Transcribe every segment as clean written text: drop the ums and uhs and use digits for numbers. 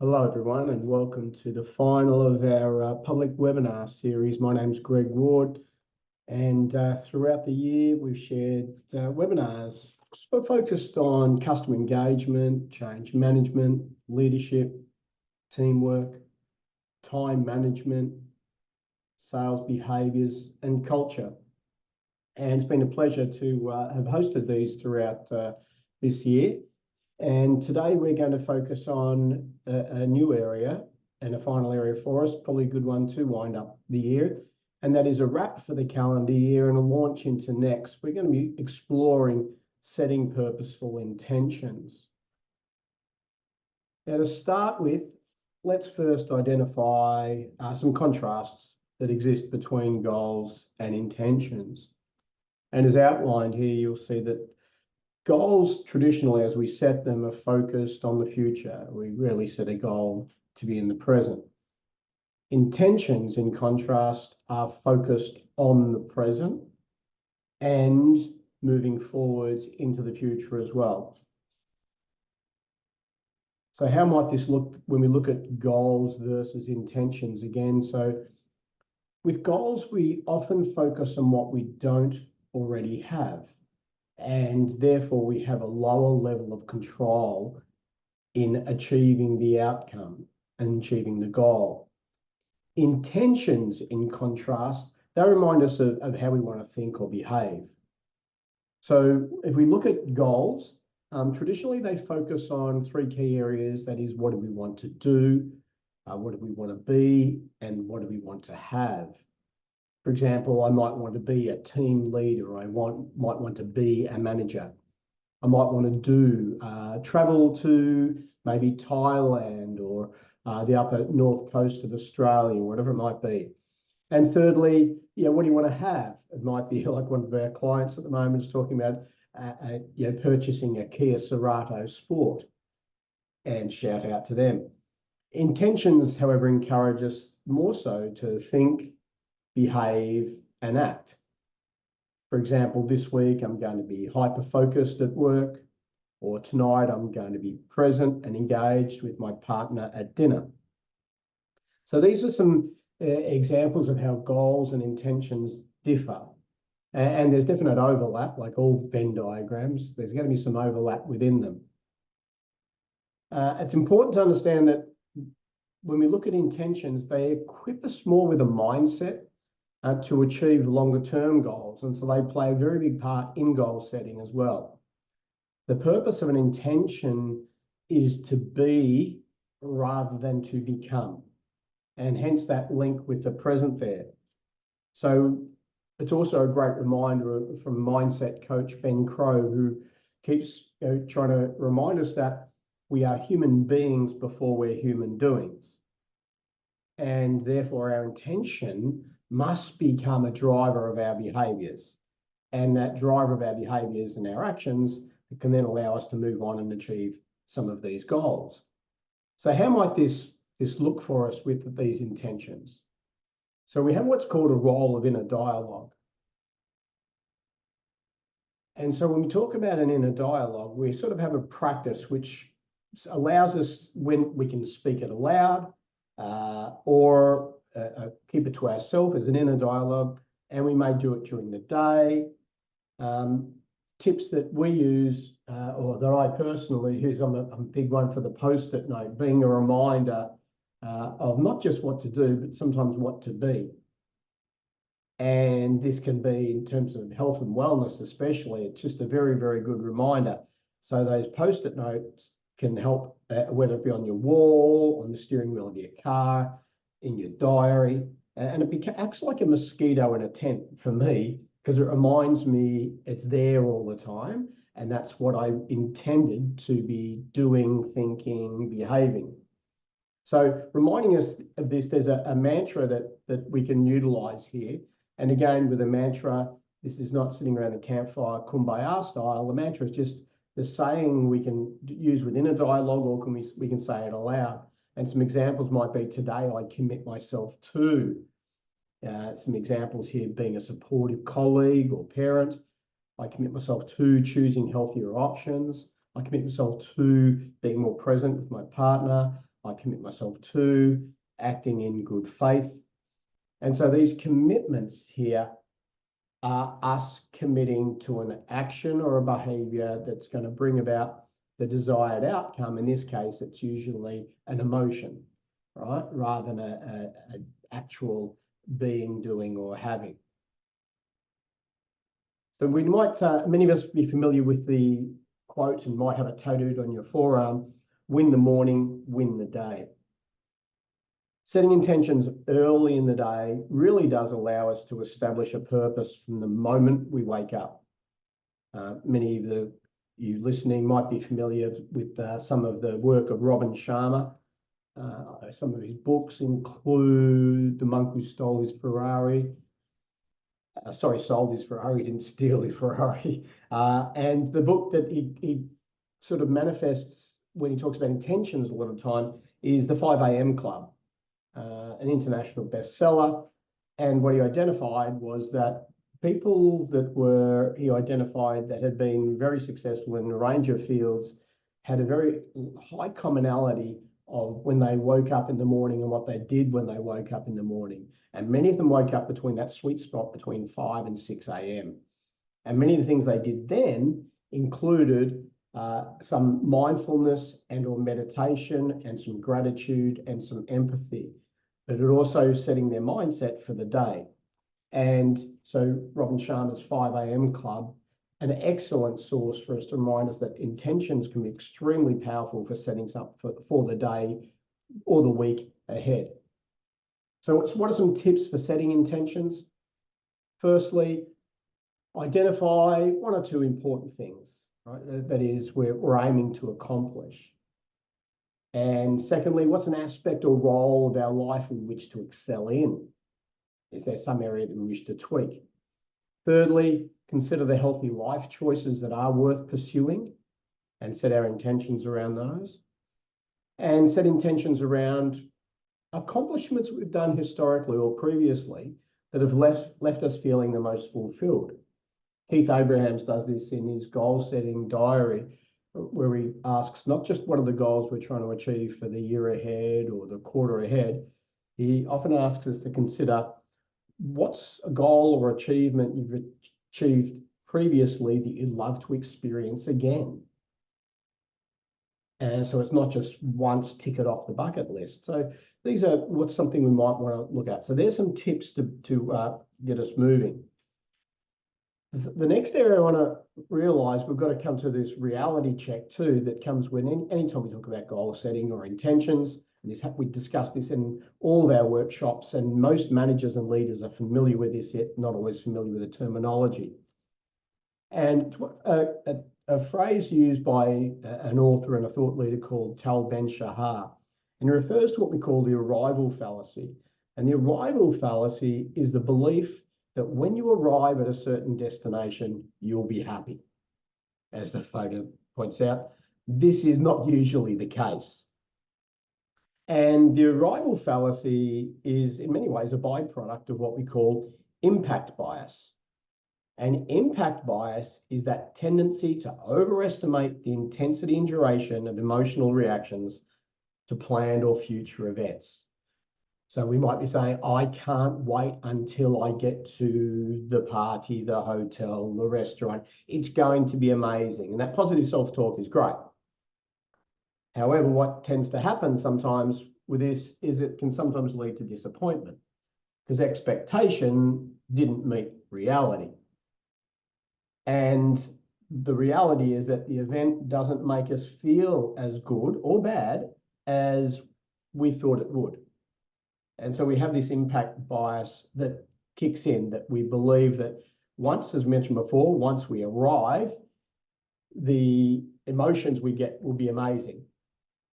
Hello, everyone, and welcome to the final of our public webinar series. My name's Greig Ward, and throughout the year, we've shared webinars focused on customer engagement, change management, leadership, teamwork, time management, sales behaviours, and culture. And it's been a pleasure to have hosted these throughout this year. And today we're going to focus on a new area and a final area for us, probably a good one to wind up the year. And that is a wrap for the calendar year and a launch into next. We're going to be exploring setting purposeful intentions. Now, to start with, let's first identify some contrasts that exist between goals and intentions. And as outlined here, you'll see that goals, traditionally, as we set them, are focused on the future. We rarely set a goal to be in the present. Intentions, in contrast, are focused on the present and moving forwards into the future as well. So how might this look when we look at goals versus intentions again? So with goals, we often focus on what we don't already have. And therefore, we have a lower level of control in achieving the outcome and achieving the goal. Intentions, in contrast, they remind us of how we want to think or behave. So if we look at goals, traditionally they focus on three key areas. That is, what do we want to do, what do we want to be, and what do we want to have. For example, I might want to be a team leader. I might want to be a manager. I might want to do travel to maybe Thailand or the upper north coast of Australia, whatever it might be. And thirdly, what do you want to have? It might be like one of our clients at the moment is talking about purchasing a Kia Cerato Sport, and shout out to them. Intentions, however, encourage us more so to think, behave, and act. For example, this week I'm going to be hyper-focused at work, or tonight I'm going to be present and engaged with my partner at dinner. So these are some examples of how goals and intentions differ. And there's definite overlap, like all Venn diagrams. There's going to be some overlap within them. It's important to understand that when we look at intentions, they equip us more with a mindset to achieve longer-term goals. And so they play a very big part in goal setting as well. The purpose of an intention is to be rather than to become, and hence that link with the present there. So it's also a great reminder from mindset coach Ben Crow, who keeps trying to remind us that we are human beings before we're human doings. And therefore our intention must become a driver of our behaviours. And that driver of our behaviours and our actions can then allow us to move on and achieve some of these goals. So how might this look for us with these intentions? So we have what's called a role of inner dialogue. And so when we talk about an inner dialogue, we sort of have a practice which allows us, when we can speak it aloud or keep it to ourselves as an inner dialogue, and we may do it during the day. Tips that we use, or that I personally use, I'm a big one for the post-it note, being a reminder of not just what to do, but sometimes what to be. And this can be in terms of health and wellness especially. It's just a very, very good reminder. So those post-it notes can help, whether it be on your wall, on the steering wheel of your car, in your diary, and it acts like a mosquito in a tent for me, because it reminds me it's there all the time, and that's what I intended to be doing, thinking, behaving. So reminding us of this, there's a mantra that we can utilize here. And again, with a mantra, this is not sitting around a campfire kumbaya style. The mantra is just the saying we can use within a dialogue, or we can say it aloud. And some examples might be, today I commit myself to. Some examples here being a supportive colleague or parent. I commit myself to choosing healthier options. I commit myself to being more present with my partner. I commit myself to, acting in good faith. And so these commitments here are us committing to an action or a behavior that's going to bring about the desired outcome. In this case, it's usually an emotion, right? Rather than an actual being, doing, or having. So we might, many of us be familiar with the quote and might have it tattooed on your forearm, win the morning, win the day. Setting intentions early in the day really does allow us to establish a purpose from the moment we wake up. Many of you listening might be familiar with some of the work of Robin Sharma. Some of his books include The Monk Who Stole His Ferrari. Sold his Ferrari, didn't steal his Ferrari. And the book that he sort of manifests when he talks about intentions a lot of time is the 5 a.m. Club. An international bestseller. And what he identified was that people he identified that had been very successful in a range of fields had a very high commonality of when they woke up in the morning and what they did when they woke up in the morning. And many of them woke up between that sweet spot between 5 and 6 a.m. And many of the things they did then included some mindfulness and or meditation and some gratitude and some empathy, but it also setting their mindset for the day. And so Robin Sharma's 5 a.m. Club, an excellent source for us to remind us that intentions can be extremely powerful for setting us up for the day or the week ahead. So what are some tips for setting intentions? Firstly, identify one or two important things, right? That is, we're aiming to accomplish. And secondly, what's an aspect or role of our life we wish to excel in? Is there some area that we wish to tweak? Thirdly, consider the healthy life choices that are worth pursuing and set our intentions around those. And set intentions around accomplishments we've done historically or previously that have left us feeling the most fulfilled. Keith Abrahams does this in his goal-setting diary, where he asks not just what are the goals we're trying to achieve for the year ahead or the quarter ahead. He often asks us to consider what's a goal or achievement you've achieved previously that you'd love to experience again. And so it's not just once tick it off the bucket list. So these are what's something we might want to look at. So there's some tips to get us moving. The next area I want to realize, we've got to come to this reality check too, that comes when anytime we talk about goal setting or intentions, and we discuss this in all of our workshops, and most managers and leaders are familiar with this, yet not always familiar with the terminology. And a phrase used by an author and a thought leader called Tal Ben-Shahar, and it refers to what we call the arrival fallacy. And the arrival fallacy is the belief that when you arrive at a certain destination, you'll be happy. As the photo points out, this is not usually the case. And the arrival fallacy is in many ways a byproduct of what we call impact bias. And impact bias is that tendency to overestimate the intensity and duration of emotional reactions to planned or future events. So we might be saying, I can't wait until I get to the party, the hotel, the restaurant. It's going to be amazing. And that positive self-talk is great. However, what tends to happen sometimes with this is it can sometimes lead to disappointment because expectation didn't meet reality. And the reality is that the event doesn't make us feel as good or bad as we thought it would. And so we have this impact bias that kicks in, that we believe that once, as mentioned before, once we arrive, the emotions we get will be amazing.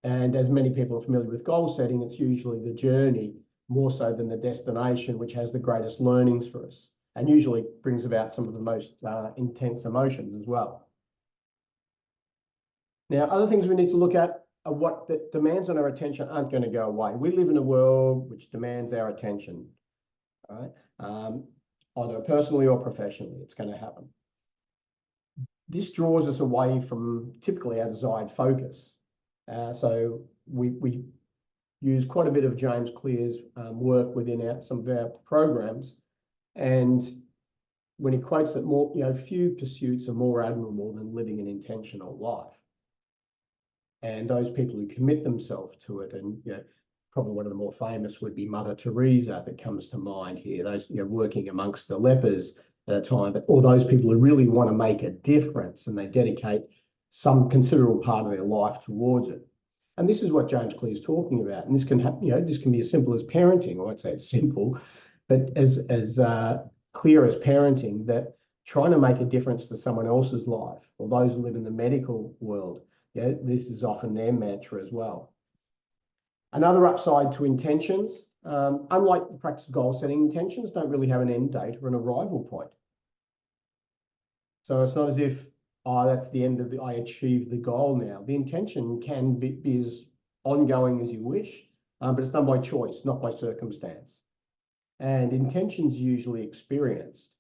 And as many people are familiar with goal setting, it's usually the journey more so than the destination, which has the greatest learnings for us and usually brings about some of the most intense emotions as well. Now, other things we need to look at are what the demands on our attention aren't going to go away. We live in a world which demands our attention, right? Either personally or professionally, it's going to happen. This draws us away from typically our desired focus. So we use quite a bit of James Clear's work within some of our programs. And when he quotes that more, few pursuits are more admirable than living an intentional life. And those people who commit themselves to it, and probably one of the more famous would be Mother Teresa that comes to mind here. Those working amongst the lepers at a time, but all those people who really want to make a difference and they dedicate some considerable part of their life towards it. And this is what James Clear is talking about. And this can happen, this can be as simple as parenting. I won't say it's simple, but as clear as parenting, that trying to make a difference to someone else's life, or those who live in the medical world. This is often their mantra as well. Another upside to intentions, unlike the practice of goal setting, intentions don't really have an end date or an arrival point. So it's not as if, that's the end of I achieved the goal now. The intention can be as ongoing as you wish, but it's done by choice, not by circumstance. And intention's usually experienced,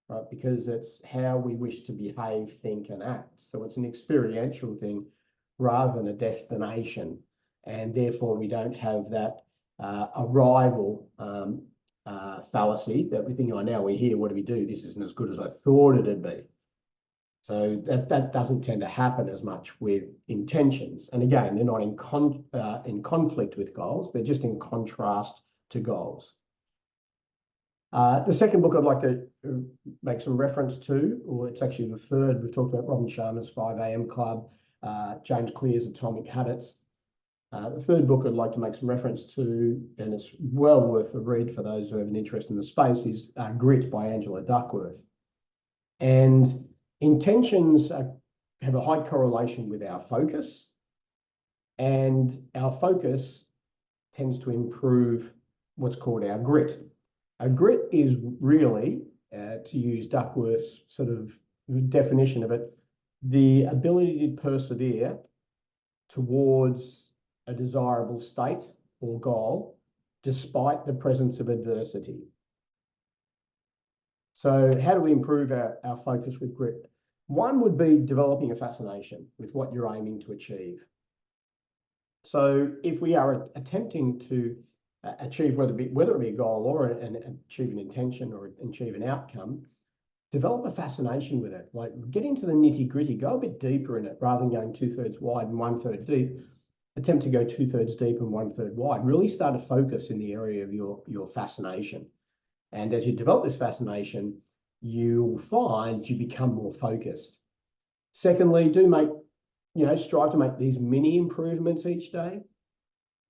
right? Because it's how we wish to behave, think, and act. So it's an experiential thing rather than a destination. And therefore, we don't have that arrival fallacy that we think, now we're here, what do we do? This isn't as good as I thought it'd be. So that doesn't tend to happen as much with intentions. And again, they're not in conflict with goals. They're just in contrast to goals. The second book I'd like to make some reference to, or it's actually the third, we've talked about Robin Sharma's 5 AM Club, James Clear's Atomic Habits. The third book I'd like to make some reference to, and it's well worth a read for those who have an interest in the space, is Grit by Angela Duckworth. And intentions have a high correlation with our focus, and our focus tends to improve what's called our grit. A grit is really, to use Duckworth's sort of definition of it, the ability to persevere towards a desirable state or goal despite the presence of adversity. So how do we improve our focus with grit? One would be developing a fascination with what you're aiming to achieve. So if we are attempting to achieve, whether it be a goal or achieve an intention or achieve an outcome, develop a fascination with it. Like, get into the nitty-gritty, go a bit deeper in it rather than going 2/3 wide and 1/3 deep. Attempt to go 2/3 deep and 1/3 wide. Really start to focus in the area of your fascination. And as you develop this fascination, you'll find you become more focused. Secondly, strive to make these mini improvements each day.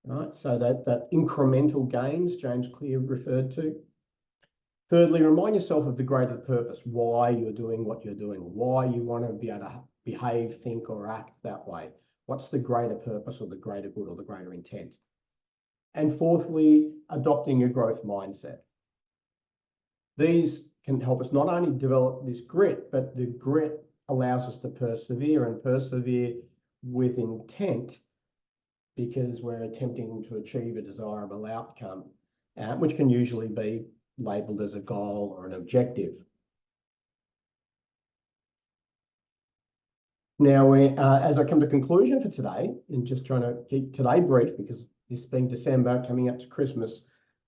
Right, so that incremental gains James Clear referred to. Thirdly, remind yourself of the greater purpose, why you're doing what you're doing, why you want to be able to behave, think, or act that way. What's the greater purpose or the greater good or the greater intent? And fourthly, adopting a growth mindset. These can help us not only develop this grit, but the grit allows us to persevere and persevere with intent, because we're attempting to achieve a desirable outcome, which can usually be labelled as a goal or an objective. Now, as I come to conclusion for today, and just trying to keep today brief, because this being December, coming up to Christmas,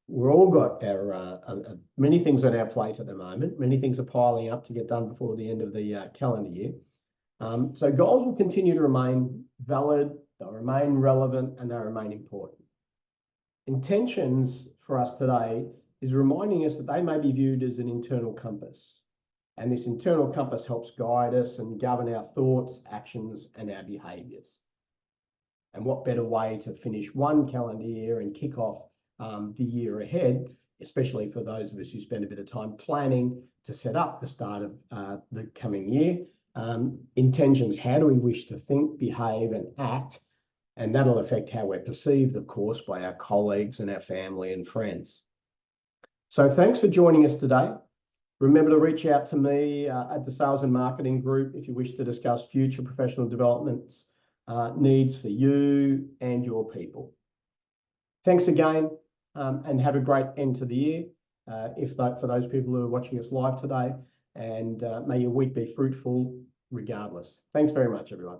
we've all got our many things on our plate at the moment. Many things are piling up to get done before the end of the calendar year. So goals will continue to remain valid, they'll remain relevant, and they'll remain important. Intentions for us today is reminding us that they may be viewed as an internal compass. And this internal compass helps guide us and govern our thoughts, actions, and our behaviours. And what better way to finish one calendar year and kick off the year ahead, especially for those of us who spend a bit of time planning to set up the start of the coming year. Intentions, how do we wish to think, behave, and act? And that'll affect how we're perceived, of course, by our colleagues and our family and friends. So thanks for joining us today. Remember to reach out to me at the Sales and Marketing Group if you wish to discuss future professional developments needs for you and your people. Thanks again, and have a great end to the year for those people who are watching us live today, and may your week be fruitful regardless. Thanks very much, everyone.